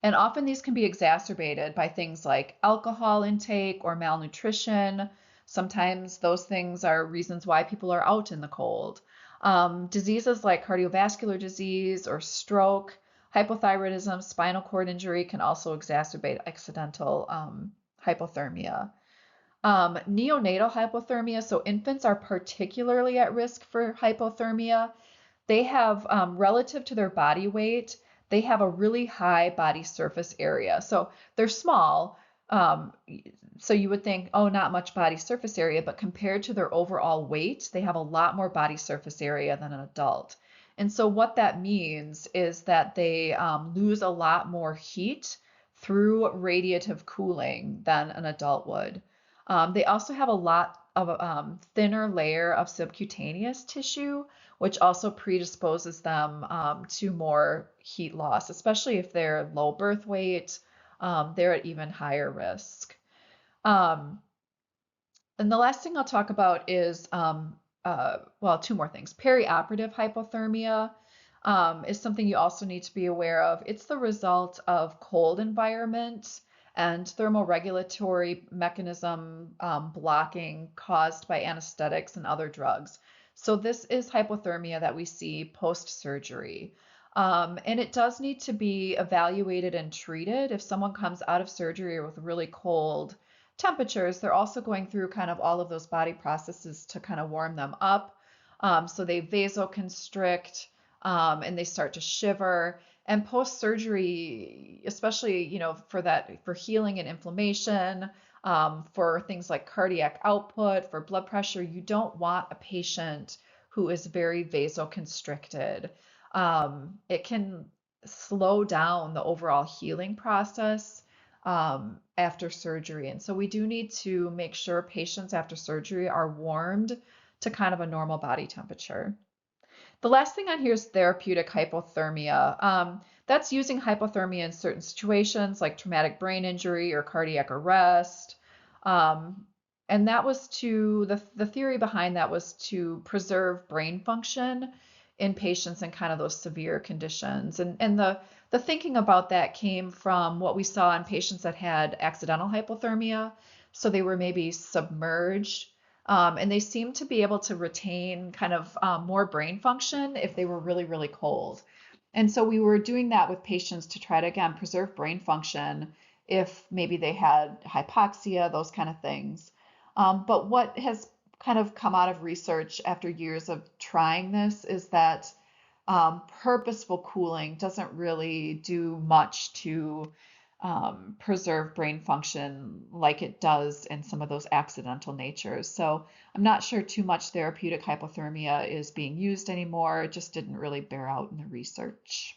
And often these can be exacerbated by things like alcohol intake or malnutrition. Sometimes those things are reasons why people are out in the cold. Diseases like cardiovascular disease or stroke, hypothyroidism, spinal cord injury can also exacerbate accidental hypothermia. Neonatal hypothermia, so infants are particularly at risk for hypothermia. They have, relative to their body weight, they have a really high body surface area. So they're small. So you would think, oh, not much body surface area, but compared to their overall weight, they have a lot more body surface area than an adult. And so what that means is that they lose a lot more heat through radiative cooling than an adult would. They also have a lot of thinner layer of subcutaneous tissue, which also predisposes them to more heat loss, especially if they're low birth weight. They're at even higher risk. Um, and the last thing I'll talk about is, well, two more things. Perioperative hypothermia is something you also need to be aware of. It's the result of cold environment and thermoregulatory mechanism blocking caused by anesthetics and other drugs. So this is hypothermia that we see post-surgery. And it does need to be evaluated and treated. If someone comes out of surgery with really cold, temperatures, they're also going through kind of all of those body processes to kind of warm them up. So they vasoconstrict, and they start to shiver. And post-surgery, especially, for healing and inflammation, for things like cardiac output, for blood pressure, you don't want a patient who is very vasoconstricted. It can slow down the overall healing process after surgery. And so we do need to make sure patients after surgery are warmed to kind of a normal body temperature. The last thing on here is therapeutic hypothermia. That's using hypothermia in certain situations like traumatic brain injury or cardiac arrest. Um, and that was the theory behind that was to preserve brain function in patients in kind of those severe conditions. And the thinking about that came from what we saw in patients that had accidental hypothermia. So they were maybe submerged, and they seemed to be able to retain kind of more brain function if they were really, really cold. And so we were doing that with patients to try to, again, preserve brain function if maybe they had hypoxia, those kind of things. But what has kind of come out of research after years of trying this is that purposeful cooling doesn't really do much to preserve brain function like it does in some of those accidental natures. So I'm not sure too much therapeutic hypothermia is being used anymore. It just didn't really bear out in the research.